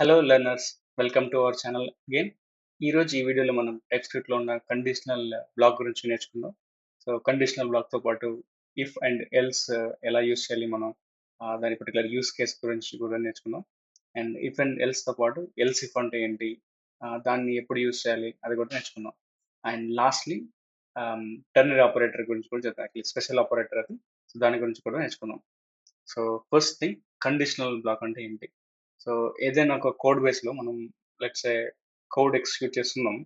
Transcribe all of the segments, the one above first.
Hello learners, welcome to our channel again. ఈరోజు ఈ వీడియోలో మనం TypeScriptలో ఉన్న కండిషనల్ బ్లాక్ గురించి నేర్చుకుందాం. సో కండిషనల్ బ్లాక్తో పాటు ఇఫ్ అండ్ ఎల్స్ ఎలా యూస్ చేయాలి మనం, దాని పర్టికులర్ యూస్ కేస్ గురించి కూడా నేర్చుకుందాం. అండ్ ఇఫ్ అండ్ ఎల్స్తో పాటు ఎల్స్ ఇఫ్ అంటే ఏంటి, దాన్ని ఎప్పుడు యూస్ చేయాలి అది కూడా నేర్చుకుందాం. అండ్ లాస్ట్లీ టెర్నరీ ఆపరేటర్ గురించి కూడా చెప్తాను. యాక్చువల్లీ స్పెషల్ ఆపరేటర్ అది, సో దాని గురించి కూడా నేర్చుకుందాం. So first thing, conditional block అంటే ఏంటి? సో ఏదైనా ఒక కోడ్ బేస్లో మనం లెట్స్ ఏ కోడ్ ఎగ్జిక్యూట్ చేస్తున్నాం.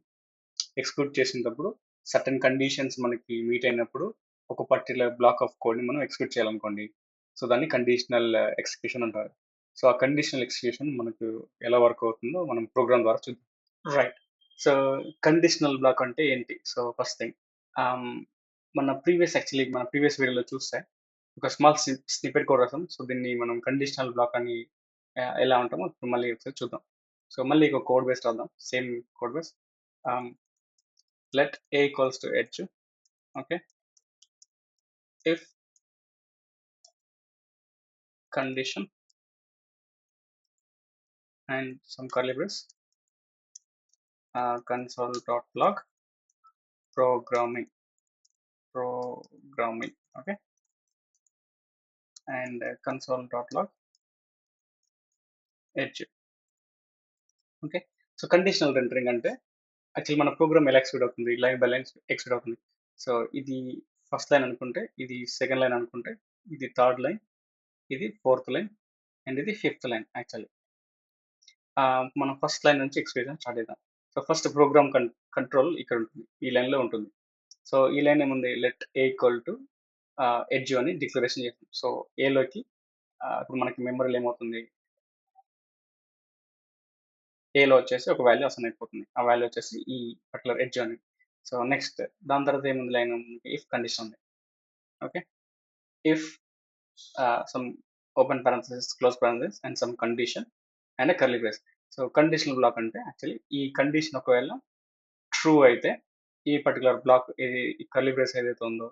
ఎగ్జిక్యూట్ చేసినప్పుడు సర్టన్ కండిషన్స్ మనకి మీట్ అయినప్పుడు ఒక పర్టికులర్ బ్లాక్ ఆఫ్ కోడ్ని మనం ఎగ్జిక్యూట్ చేయాలనుకోండి. సో దాన్ని కండిషనల్ ఎగ్జిక్యూషన్ అంటారు. సో ఆ కండిషనల్ ఎగ్జిక్యూషన్ మనకు ఎలా వర్క్ అవుతుందో మనం ప్రోగ్రామ్ ద్వారా చూద్దాం. రైట్. సో కండిషనల్ బ్లాక్ అంటే ఏంటి? సో ఫస్ట్ థింగ్, మన ప్రీవియస్ వీడియోలో చూస్తే ఒక స్మాల్ స్నిపెట్ కోడ్ రాసాం. సో దీన్ని మనం కండిషనల్ బ్లాక్ అని ఎలా ఉంటామో ఇప్పుడు మళ్ళీ ఒకసారి చూద్దాం. సో మళ్ళీ ఒక కోడ్ బేస్ రాద్దాం, same code base. Let A equals to H. Okay, if condition and some curly brace, console.log programming. Okay, and console.log edge. Okay, so conditional rendering అంటే యాక్చువల్లీ మన ప్రోగ్రామ్ ఎలా ఎక్స్క్యూట్ అవుతుంది, line by line execute అవుతుంది. So ఇది first line అనుకుంటే, ఇది second line అనుకుంటే, ఇది థర్డ్ లైన్, ఇది ఫోర్త్ లైన్, అండ్ ఇది ఫిఫ్త్ లైన్. యాక్చువల్లీ మనం ఫస్ట్ లైన్ నుంచి ఎక్స్క్యూషన్ స్టార్ట్ చేద్దాం. సో ఫస్ట్ ప్రోగ్రామ్ కంట్రోల్ ఇక్కడ ఉంటుంది, ఈ లైన్లో ఉంటుంది. సో ఈ లైన్ ఏముంది, let A equal to edge అని డిక్లరేషన్ చేస్తాం. సో ఏలోకి ఇప్పుడు మనకి మెమరీలో ఏమవుతుంది, ఏలో వచ్చేసి ఒక వాల్యూ అసైన్ అయిపోతుంది. ఆ వాల్యూ వచ్చేసి ఈ పర్టికులర్ ఎడ్జ్ అని. సో నెక్స్ట్ దాని తర్వాత ఏముంది, లైన్ ఇఫ్ కండిషన్ ఉంది. Okay, if some open parenthesis, close parenthesis and some condition and curly brace. So conditional block అంటే యాక్చువల్లీ ఈ కండిషన్ ఒకవేళ ట్రూ అయితే ఈ పర్టికులర్ బ్లాక్, ఈ కర్లీ బ్రేస్ ఏదైతే ఉందో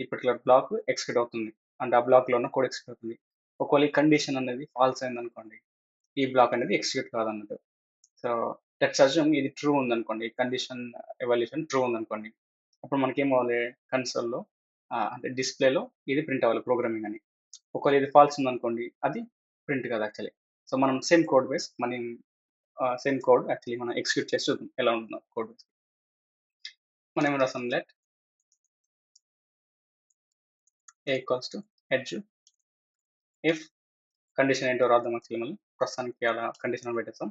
ఈ పర్టికులర్ బ్లాక్ ఎక్స్క్యూట్ అవుతుంది, అంటే ఆ బ్లాక్లో ఉన్న కోడ్ ఎక్స్క్యూట్ అవుతుంది. ఒకవేళ ఈ కండిషన్ అనేది ఫాల్స్ అయింది అనుకోండి, ఈ బ్లాక్ అనేది ఎక్స్క్యూట్ కాదన్నట్టు. సో లెట్స్ అజ్యూమ్ ఇది ట్రూ ఉందనుకోండి, కండిషన్ ఎవాల్యూషన్ ట్రూ ఉందనుకోండి, అప్పుడు మనకి ఏం అవ్వాలి, కన్సోల్లో అంటే డిస్ప్లేలో ఇది ప్రింట్ అవ్వాలి ప్రోగ్రామింగ్ అని. ఒకవేళ ఇది ఫాల్స్ ఉందనుకోండి, అది ప్రింట్ కాదు యాక్చువల్లీ. సో మనం same code base, same code actually మనం ఎక్స్క్యూట్ చేసి చూద్దాం ఎలా ఉంటుందో కోడ్ బేస్. మనం ఏం రాస్తాం, let A equals to edge if condition ఏంటో రాద్దాం. యాక్చువల్లీ మనం ప్రస్తుతానికి అలా కండిషన్ పెట్టేస్తాం.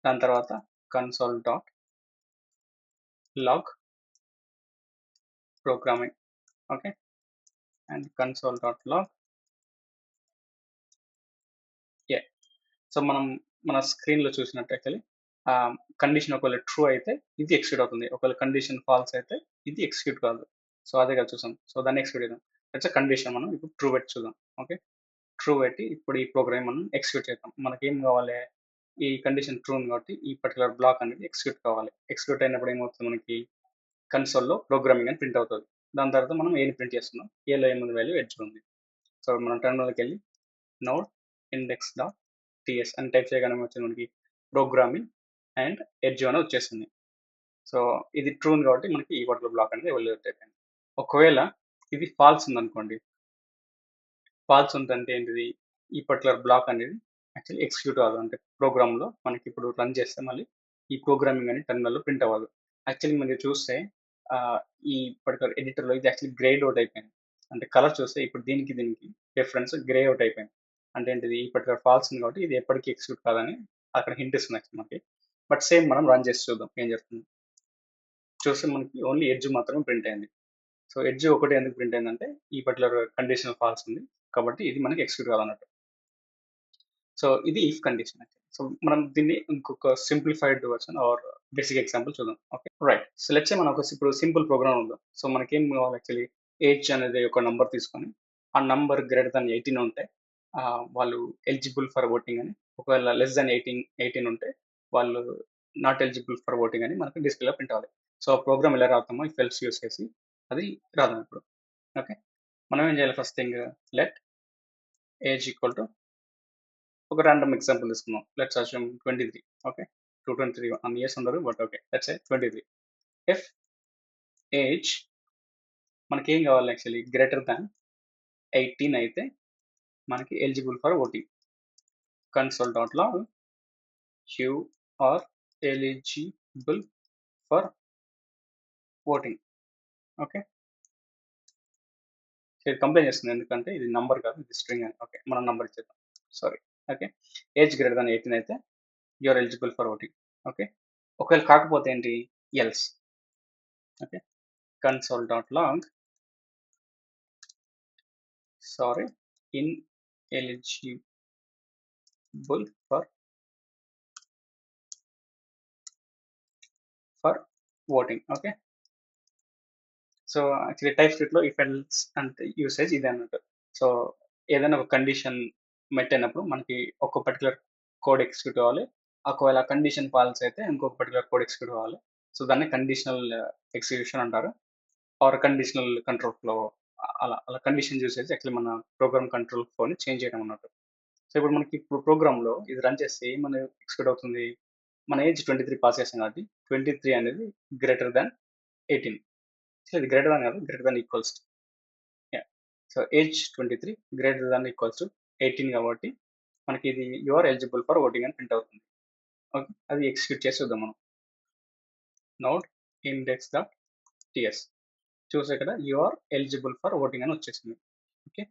దాని తర్వాత console.log programming. Okay, and console.log A. So మనం మన స్క్రీన్లో చూసినట్టు యాక్చువల్లీ కండిషన్ ఒకవేళ ట్రూ అయితే ఇది ఎక్స్క్యూట్ అవుతుంది, ఒకవేళ కండిషన్ ఫాల్స్ అయితే ఇది ఎక్స్క్యూట్ కాదు. సో అదే కదా చూసాం. సో దాన్ని ఎక్స్క్యూట్ చేద్దాం. అయితే కండిషన్ మనం ఇప్పుడు ట్రూ పెట్టి చూద్దాం. ఓకే, ట్రూ పెట్టి ఇప్పుడు ఈ ప్రోగ్రామ్ మనం ఎక్స్క్యూట్ చేద్దాం. మనకి ఏం కావాలి, ఈ కండిషన్ ట్రూ ఉంది కాబట్టి ఈ పర్టికులర్ బ్లాక్ అనేది ఎక్స్క్యూట్ కావాలి. ఎక్స్క్యూట్ అయినప్పుడు ఏమవుతుంది, మనకి కన్సోల్లో ప్రోగ్రామింగ్ అని ప్రింట్ అవుతుంది. దాని తర్వాత మనం ఏని ప్రింట్ చేస్తున్నాం, ఏలో ఏముంది వాల్యూ, ఎడ్జ్ ఉంది. సో మనం టెర్మినల్కి వెళ్ళి నోడ్ ఇండెక్స్ డాట్ టిఎస్ అని టైప్ చేయగానే వచ్చింది మనకి ప్రోగ్రామింగ్ అండ్ ఎడ్జ్ అని వచ్చేసింది. సో ఇది ట్రూ ఉంది కాబట్టి మనకి ఈ పర్టికులర్ బ్లాక్ అనేది ఎవాల్యుయేట్ అయిపోయింది. ఒకవేళ ఇది ఫాల్స్ ఉందనుకోండి, ఫాల్స్ ఉందంటే ఏంటిది, ఈ పర్టికులర్ బ్లాక్ అనేది యాక్చువల్లీ ఎగ్జిక్యూట్ అవ్వదు. అంటే ప్రోగ్రామ్లో మనకి ఇప్పుడు రన్ చేస్తే మళ్ళీ ఈ ప్రోగ్రామింగ్ అని టెర్మినల్లో ప్రింట్ అవ్వదు. యాక్చువల్లీ మీరు చూస్తే ఈ పర్టికులర్ ఎడిటర్లో ఇది యాక్చువల్లీ గ్రేడ్ అవుట్ అయిపోయింది. అంటే కలర్ చూస్తే ఇప్పుడు దీనికి డిఫరెన్స్ గ్రే అవుట్ అయిపోయింది. అంటే ఏంటిది, ఈ పర్టికులర్ ఫాల్స్ ఉంది కాబట్టి ఇది ఎప్పటికీ ఎగ్జిక్యూట్ కాదని అక్కడ హింట్ ఇస్తుంది యాక్చువల్లీ మనకి. బట్ సేమ్ మనం రన్ చేసి చూద్దాం ఏం జరుగుతుంది. చూస్తే మనకి ఓన్లీ ఎడ్జ్ మాత్రమే ప్రింట్ అయింది. సో ఎడ్జ్ ఒకటి ఎందుకు ప్రింట్ అయిందంటే ఈ పర్టికులర్ కండిషన్ ఫాల్స్ ఉంది కాబట్టి ఇది మనకి ఎక్స్క్యూట్ కాదన్నట్టు. సో ఇది ఇఫ్ కండిషన్. సో మనం దీన్ని ఇంకొక simplified version or basic example చూద్దాం. Okay, right. So let's say మనం ఇప్పుడు సింపుల్ ప్రోగ్రామ్ ఉందాం. సో మనకేం కావాలి, యాక్చువల్లీ ఏజ్ అనేది ఒక నంబర్ తీసుకొని ఆ నంబర్ గ్రేటర్ దాన్ 18 ఉంటే వాళ్ళు ఎలిజిబుల్ ఫర్ ఓటింగ్ అని, ఒకవేళ లెస్ దాన్ 18 ఉంటే వాళ్ళు నాట్ ఎలిజిబుల్ ఫర్ ఓటింగ్ అని మనకి డిస్ప్లేలో ప్రింట్ అవ్వాలి. సో ఆ ప్రోగ్రామ్ ఎలా రాస్తామో ఇఫ్ ఎల్స్ యూస్ చేసి అది రాదాం ఇప్పుడు. ఓకే, మనం ఏం చేయాలి, first thing let age equal to ఒక ర్యాండమ్ ఎగ్జాంపుల్ తీసుకుందాం. Let's assume 23. ఓకే. 223 అన్ని ఇయర్స్ ఉండరు. But okay. Let's say 23. If age మనకేం కావాలి యాక్చువల్లీ గ్రేటర్ దాన్ 18 అయితే మనకి eligible for voting. console.log you are eligible for voting. Okay. So ఇది complaint చేస్తుంది ఎందుకంటే ఇది నంబర్ కాదు, ఇది స్ట్రింగ్ అని. ఓకే, మనం నంబర్ ఇచ్చేద్దాం. Sorry. Okay. Age greater than 18 అయితే you are eligible for voting. Okay. ఒకవేళ కాకపోతే ఏంటి? Else. Okay. console.log sorry ineligible for voting. Okay. So actually TypeScript లో ఇఫ్ ఎల్స్ అంటే యూసేజ్ ఇదే అన్నట్టు. సో ఏదైనా ఒక కండిషన్ మెట్ అయినప్పుడు మనకి ఒక పర్టికులర్ కోడ్ ఎగ్జిక్యూట్ అవ్వాలి. ఒకవేళ కండిషన్ ఫాల్స్ అయితే ఇంకొక పర్టికులర్ కోడ్ ఎగ్జిక్యూట్ అవ్వాలి. సో దాన్ని కండిషనల్ ఎగ్జిక్యూషన్ అంటారు. Or conditional control flow. అలా అలా కండిషన్ యూసేజ్ యాక్చువల్లీ మన ప్రోగ్రామ్ కంట్రోల్ ఫ్లోని చేంజ్ చేయడం అన్నట్టు. సో ఇప్పుడు మనకి ఇప్పుడు ప్రోగ్రామ్లో ఇది రన్ చేస్తే ఏమని ఎక్స్పెక్ట్ అవుతుంది? మన ఏజ్ 23 పాస్ చేస్తాం కాబట్టి 23 అనేది గ్రేటర్ దాన్ 18. సో ఇది గ్రేటర్ దాన్ కాదు, greater than equals. So age 23 greater than equals to 18 కాబట్టి మనకి ఇది you are eligible for voting అని ప్రింట్ అవుతుంది. ఓకే, అది ఎగ్జిక్యూట్ చేసి చూద్దాం మనం. నోడ్ ఇండెక్స్ డాట్ టిఎస్ చూసే ఇక్కడ you are eligible for voting అని వచ్చేసింది. ఓకే.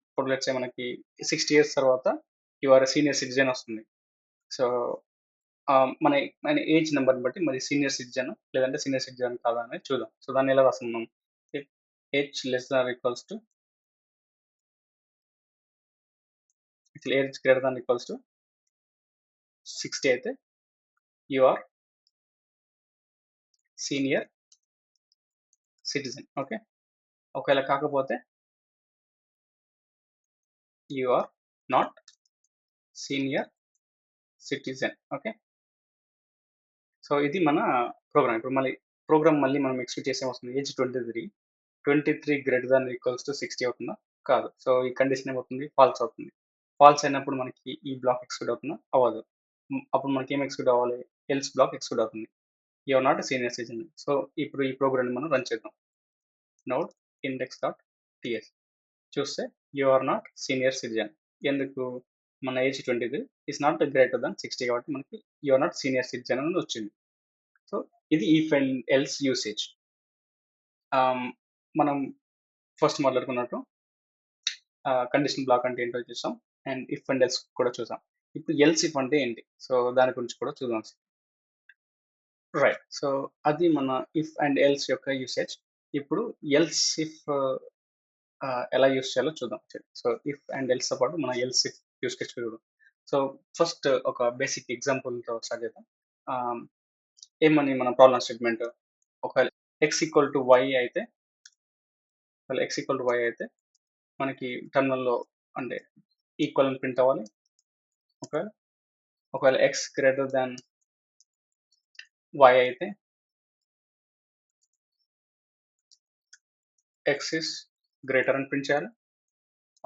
ఇప్పుడు లెట్స్ మనకి 60 ఇయర్స్ తర్వాత యు ఆర్ సీనియర్ సిటిజన్ వస్తుంది. సో మన మన ఏజ్ నెంబర్ని బట్టి మరి సీనియర్ సిటిజన్ లేదంటే సీనియర్ సిటిజన్ కాదా అనేది చూద్దాం. సో దాన్ని ఎలా రాస్తున్నాం? Age less than equals to age greater than equals to 60 అయితే you are senior citizen. Okay. ఒకవేళ కాకపోతే you are not senior citizen. Okay. So ఇది మన ప్రోగ్రామ్. ఇప్పుడు మళ్ళీ మనం ఎక్స్పెక్ట్ చేసే వస్తుంది age 23 greater than equals to 60 అవుతుందా? కాదు. సో ఈ కండిషన్ ఏమవుతుంది? ఫాల్స్ అవుతుంది. ఫాల్స్ అయినప్పుడు మనకి ఈ బ్లాక్ ఎక్స్క్యూట్ అవుతుందా? అవ్వదు. అప్పుడు మనకి ఏం ఎక్స్క్యూట్ అవ్వాలి? ఎల్స్ బ్లాక్ ఎక్స్క్యూట్ అవుతుంది. You are not senior citizen. So ఇప్పుడు ఈ ప్రోగ్రామ్ మనం రన్ చేద్దాం. నోడ్ ఇండెక్స్ డాట్ టిఎస్ చూస్తే you are not senior citizen. ఎందుకు? మన age 23 is not greater than 60 కాబట్టి మనకి you are not senior citizen అని వచ్చింది. సో ఇది ఇఫ్ అండ్ ఎల్స్ యూసేజ్. మనం ఫస్ట్ మాట్లాడుకున్నట్టు కండిషన్ బ్లాక్ అంటే ఏంటో చూసాం, అండ్ ఇఫ్ అండ్ ఎల్స్ కూడా చూసాం. ఇప్పుడు ఎల్స్ ఇఫ్ అంటే ఏంటి? సో దాని గురించి కూడా చూద్దాం. రైట్. సో అది మన ఇఫ్ అండ్ ఎల్స్ యొక్క యూసేజ్. ఇప్పుడు ఎల్స్ ఇఫ్ ఎలా యూస్ చేయాలో చూద్దాం. సో ఇఫ్ అండ్ ఎల్స్తో పాటు మన ఎల్స్ ఇఫ్ యూస్ కేస్ చూద్దాం. సో ఫస్ట్ ఒక బేసిక్ ఎగ్జాంపుల్తో స్టార్ట్ చేద్దాం. ఏమని మన ప్రాబ్లం స్టేట్మెంట్ ఒకవేళ ఎక్స్ ఈక్వల్ టు వై అయితే మనకి టర్మినల్లో అంటే ఈక్వల్ అని ప్రింట్ అవ్వాలి. ఒకవేళ ఎక్స్ గ్రేటర్ దాన్ వై అయితే ఎక్స్ ఇస్ గ్రేటర్ అని ప్రింట్ చేయాలి.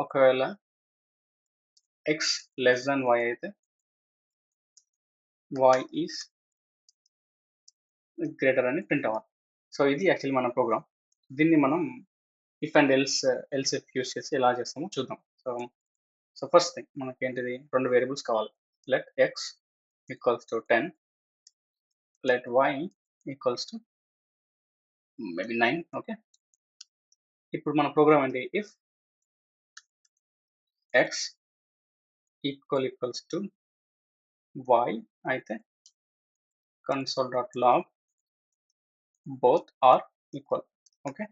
ఒకవేళ ఎక్స్ లెస్ దాన్ వై అయితే వై ఈస్ గ్రేటర్ అని ప్రింట్ అవ్వాలి. సో ఇది యాక్చువల్లీ మన ప్రోగ్రామ్. దీన్ని మనం if and else if use చేసి ఎలా చేస్తామో చూద్దాం. సో ఫస్ట్ థింగ్ మనకి ఏంటిది? 2 వేరియబుల్స్ కావాలి. Let x equals to 10, let y equals to maybe 9. Okay. ఇప్పుడు మన ప్రోగ్రామ్ ఏంటి? If x equals to y అయితే console.log both are equal. Okay.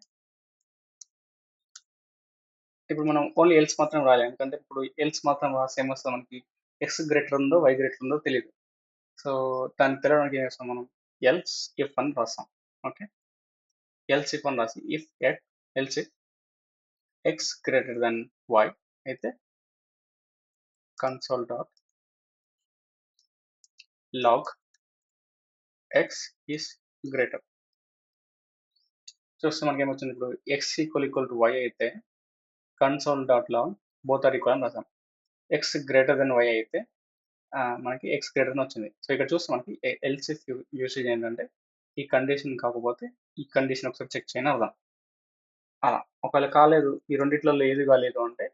ఇప్పుడు మనం ఓన్లీ ఎల్స్ మాత్రం రాయాలి, ఎందుకంటే ఇప్పుడు ఎల్స్ మాత్రం రాస్తే ఏమొస్తుంది మనకి ఎక్స్ గ్రేటర్ ఉందో వై గ్రేటర్ ఉందో తెలియదు. సో దాన్ని తెలియడానికి ఏం చేస్తాం మనం? ఎల్స్ ఇఫ్ అని రాస్తాం. ఓకే. ఎల్స్ ఇఫ్ అని రాసి else if x greater then y అయితే console.log ఎక్స్ ఈస్ గ్రేటర్. చూస్తే మనకి ఏమొచ్చింది? ఇప్పుడు ఎక్స్ ఈక్వల్ టు వై అయితే console.log both are equal అని రాసాం. ఎక్స్ గ్రేటర్ దెన్ వై అయితే మనకి ఎక్స్ గ్రేటర్ అని వచ్చింది. సో ఇక్కడ చూస్తే మనకి ఎల్స్ ఇఫ్ యూసేజ్ ఏంటంటే ఈ కండిషన్ కాకపోతే ఈ కండిషన్ ఒకసారి చెక్ చేయని అర్థం. అలా ఒకవేళ కాలేదు, ఈ రెండిట్లలో ఏది కాలేదు అంటే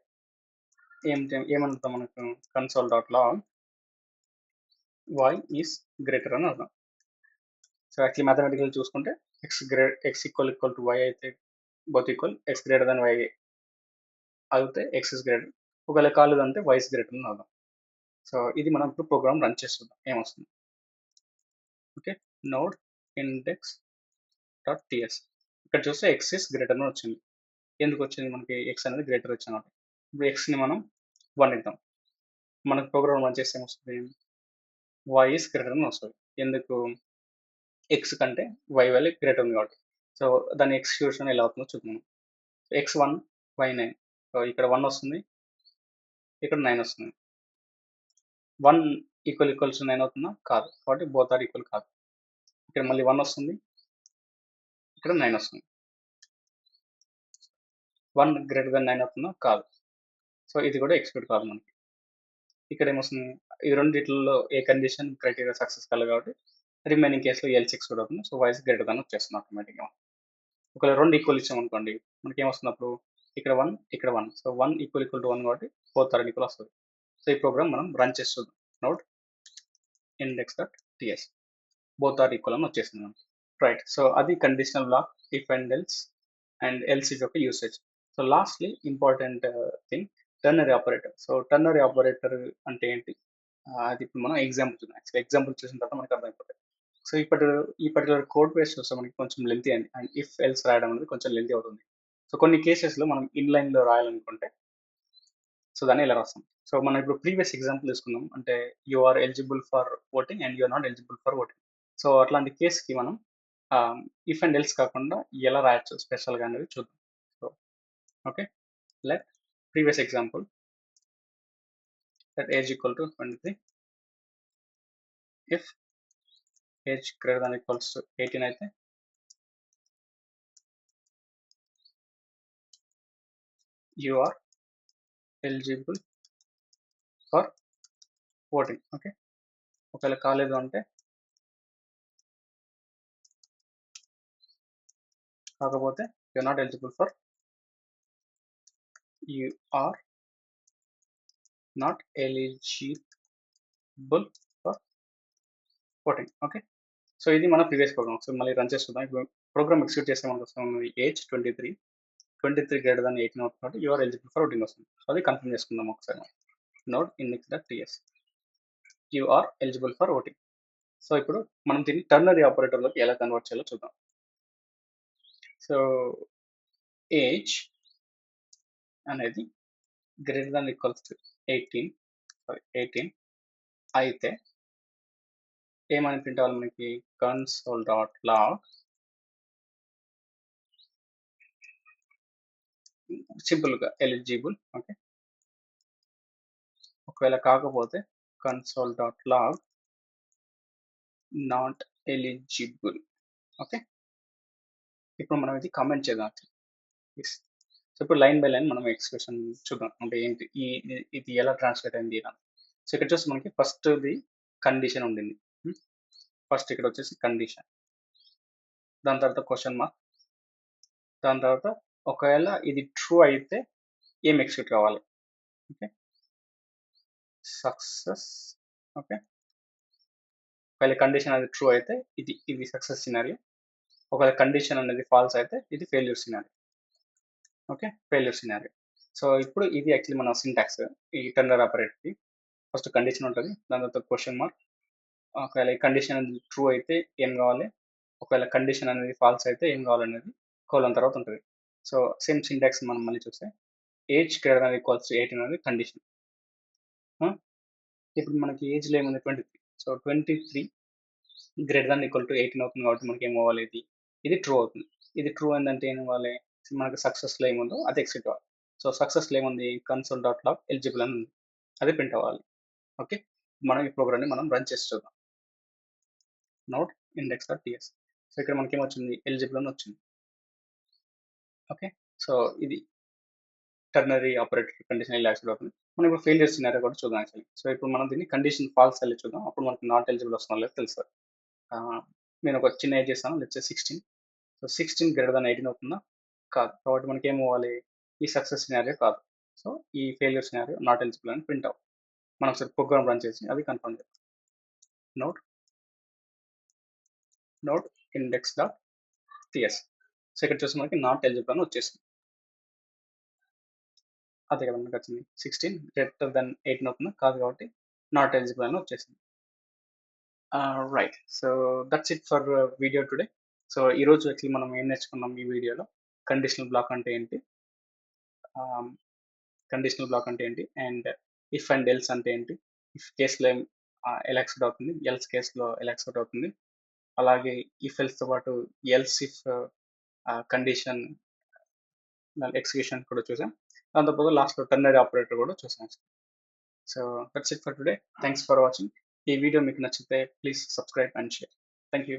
ఏమనుకుంటాం మనకు console dot log y is greater అని అర్థం. సో యాక్చువల్లీ మ్యాథమెటికల్ చూసుకుంటే ఎక్స్ ఈక్వల్ టు వై అయితే both equal, x greater then y అయితే ఎక్స్ ఇస్ గ్రేటర్, ఒకవేళ కాలేదంటే వై ఇస్ గ్రేటర్ అని అర్థం. సో ఇది మనం ఇప్పుడు ప్రోగ్రామ్ రన్ చేస్తున్నాం, ఏమొస్తుంది. Okay, node index dot TS. ఇక్కడ చూస్తే ఎక్స్ ఇస్ గ్రేటర్ అని వచ్చింది. ఎందుకు వచ్చింది మనకి ఎక్స్ అనేది గ్రేటర్ వచ్చింది. ఇప్పుడు ఎక్స్ని మనం 1 ఇద్దాం. మనకు ప్రోగ్రామ్ రన్ చేస్తే ఏమొస్తుంది, వై ఇస్ గ్రేటర్ అని వస్తుంది. ఎందుకు, ఎక్స్ కంటే వై వాల్యూ గ్రేటర్ ఉంది కాబట్టి. సో దాని ఎక్స్క్యూషన్ ఎలా అవుతుందో చూద్దాం. x1 y9, సో ఇక్కడ 1 వస్తుంది, ఇక్కడ 9 వస్తుంది. 1 ఈక్వల్స్ 9 అవుతుందా, కాదు, కాబట్టి బోత్ ఆర్ ఈక్వల్ కాదు. ఇక్కడ మళ్ళీ 1 వస్తుంది, ఇక్కడ 9 వస్తుంది. 1 గ్రేటర్ దెన్ 9 అవుతుందా, కాదు. సో ఇది కూడా ఎక్స్క్యూట్ కాదు మనకి. ఇక్కడ ఏమొస్తుంది, ఈ రెండిట్లో ఏ కండిషన్ క్రైటీరియా సక్సెస్ కాలేదు కాబట్టి రిమైనింగ్ కేసులో ఎల్స్ ఎక్స్క్యూట్ అవుతుంది. సో వైస్ గ్రేటర్ దాన్ వచ్చేస్తుంది ఆటోమేటిక్గా. ఒకవేళ రెండు ఈక్వల్ ఇచ్చామనుకోండి, మనకి ఏమొస్తుంది అప్పుడు, ఇక్కడ 1 ఇక్కడ 1, సో 1 ఈక్వల్ టు 1 కాబట్టి బోత్ ఆర్ ఈక్వల్ వస్తుంది. సో ఈ ప్రోగ్రామ్ మనం రన్ చేస్తుంది. Node index dot TS, both are equal అని వచ్చేసింది మనకి. రైట్, సో అది conditional block, if and else is యొక్క usage. So lastly important thing, ternary operator. So ternary operator అంటే ఏంటి, అది ఇప్పుడు మనం ఎగ్జాంపుల్ చూద్దాం. ఎగ్జాంపుల్ చూసిన తర్వాత మనకి అర్థమైపోతుంది. సో ఈ పర్టికులర్ కోడ్ బేస్ చూస్తే మనకి కొంచెం లెంతీ అండి, అండ్ ఇఫ్ ఎల్స్ రాయడం అనేది కొంచెం లెంతీ అవుతుంది. సో కొన్ని కేసెస్లో మనం ఇన్లైన్లో రాయాలనుకుంటే సో దాన్ని ఇలా రాస్తాం. సో మనం ఇప్పుడు ప్రీవియస్ ఎగ్జాంపుల్ తీసుకుందాం, అంటే you are eligible for voting and you are not eligible for voting. So అట్లాంటి కేసుకి మనం ఇఫ్ అండ్ ఎల్స్ కాకుండా ఎలా రాయొచ్చు స్పెషల్గా అనేది చూద్దాం. So okay, let previous example that age equal to 23, if age greater than equals to 18 అయితే you are eligible for voting. Okay, ఒకవేళ కాలేదు అంటే, కాకపోతే you are not eligible for, you are not eligible for voting. Okay, so ఇది మన previous programme. So మళ్ళీ run చేస్తున్నాం. ఇప్పుడు ప్రోగ్రామ్ ఎక్సిక్యూట్ చేస్తే మనకు వస్తుంది ఏజ్ 23 గ్రేటర్ దాన్ 18 అవుతుంది కాబట్టి యూఆర్ ఎలిజిబుల్ ఫర్ ఓటింగ్ వస్తుంది. సో అది కన్ఫర్మ్ చేసుకుందాం ఒకసారి. Node index dot TS, you are eligible for voting. So ఇప్పుడు మనం దీన్ని టర్నరీ ఆపరేటర్లోకి ఎలా కన్వర్ట్ చేయాలో చూద్దాం. సో ఏజ్ అనేది గ్రేటర్ దాన్ ఈక్వల్స్ టు 18 అయితే ఏమని ప్రింట్ అవ్వాలి మనకి, కన్సోల్ డాట్ లాగ్ సింపుల్గా ఎలిజిబుల్. ఓకే, ఒకవేళ కాకపోతే console dot log not eligible. Okay, ఇప్పుడు మనం ఇది కామెంట్ చేద్దాం. సో ఇప్పుడు లైన్ బై లైన్ మనం ఎక్స్ప్రెషన్ చూద్దాం, అంటే ఏంటి ఇది ఎలా ట్రాన్స్లేట్ అయింది అని. సో ఇక్కడ చూస్తే మనకి ఫస్ట్ది కండిషన్ ఉండింది. ఫస్ట్ ఇక్కడ వచ్చేసి కండిషన్, దాని తర్వాత క్వశ్చన్ మార్క్, దాని తర్వాత ఒకవేళ ఇది ట్రూ అయితే ఏం ఎక్స్క్యూట్ కావాలి. Okay, success. ఓకే, ఒకవేళ కండిషన్ అనేది ట్రూ అయితే ఇది సక్సెస్ సినారియో, ఒకవేళ కండిషన్ అనేది ఫాల్స్ అయితే ఇది failure scenario. Okay, failure scenario. So ఇప్పుడు ఇది యాక్చువల్లీ మన సింటాక్స్ ఈ టెర్నరీ ఆపరేటర్కి. ఫస్ట్ కండిషన్ ఉంటుంది, దాని తర్వాత క్వశ్చన్ మార్క్, ఒకవేళ ఈ కండిషన్ అనేది ట్రూ అయితే ఏం కావాలి, ఒకవేళ కండిషన్ అనేది ఫాల్స్ అయితే ఏం కావాలనేది కోలన్ తర్వాత ఉంటుంది. సో సేమ్ సింటాక్స్ మనం మళ్ళీ చూస్తే age greater than equals to 18 అనేది కండిషన్. ఇప్పుడు మనకి ఏజ్లో ఏముంది 23, so 23 greater than equal to 18 అవుతుంది కాబట్టి మనకి ఏం కావాలి, ఇది ట్రూ అవుతుంది. ఇది ట్రూ అయిందంటే ఏం కావాలి, మనకి సక్సెస్లో ఏముందో అది ఎక్సిట్ అవ్వాలి. సో సక్సెస్లో ఏముంది, కన్సోల్ డాట్ లాగ్ ఎలిజిబుల్ అని ఉంది, అది ప్రింట్ అవ్వాలి. ఓకే, మనం ఈ ప్రోగ్రామ్ని మనం రన్ చేసి చూద్దాం. Node index dot TS, so ఇక్కడ మనకి ఏమొచ్చింది, ఎలిజిబుల్ అని వచ్చింది. ఓకే, సో ఇది టెర్నరీ ఆపరేటర్ కండిషన్ ఇలా ఎక్సిక్యూట్ అవుతుంది. మనం ఇప్పుడు ఫెయిల్యూర్ సినారియో కూడా చూద్దాం యాక్చువల్లీ. సో ఇప్పుడు మనం దీన్ని కండిషన్ ఫాల్స్ వెళ్ళి చూద్దాం. అప్పుడు మనకి నాట్ ఎలిజిబుల్ వస్తుందో లేదో తెలుస్తుంది. నేను ఒక చిన్న ఏజ్ చేస్తాను, let's say 16. So 16 greater than 18 అవుతుందా? కాదు. కాబట్టి మనకి ఏం అవ్వాలి? ఈ సక్సెస్ సినారియో కాదు. సో ఈ ఫెయిల్యూర్ సినారియో నాట్ ఎలిజిబుల్ అని ప్రింట్ అవ్వాలి. మనం ఒకసారి ప్రోగ్రామ్ రన్ చేసి అది కన్ఫర్మ్ చేద్దాం. Note index dot TS. So ఇక్కడ చూసి మనకి నాట్ ఎలిజిబుల్ అని వచ్చేసింది. అదే కదా మనకి వచ్చింది. 16 గ్రేటర్ దాన్ 18 అవుతుందా? కాదు, కాబట్టి నాట్ ఎలిజిబుల్ అని వచ్చేసింది. Right. So that's it for video today. So ఈరోజు యాక్చువల్లీ మనం ఏం నేర్చుకున్నాం ఈ వీడియోలో? కండిషనల్ బ్లాక్ అంటే ఏంటి, కండిషనల్ బ్లాక్ అంటే ఏంటి, అండ్ ఇఫ్ అండ్ ఎల్స్ అంటే ఏంటి, ఇఫ్ కేసులో ఎలా ఎక్స్క్యూట్ అవుతుంది, ఎల్స్ కేసులో ఎలా ఎక్స్క్యూట్ అవుతుంది, అలాగే ఇఫ్ ఎల్స్తో పాటు ఎల్స్ ఇఫ్ కండిషన్ ఎగ్జిక్యూషన్ కూడా చూసాం. దాంతోపాటు లాస్ట్లో టెర్నరీ ఆపరేటర్ కూడా చూసాం. So that's it for today. Thanks for watching. ఈ వీడియో మీకు నచ్చితే please subscribe and share. Thank you.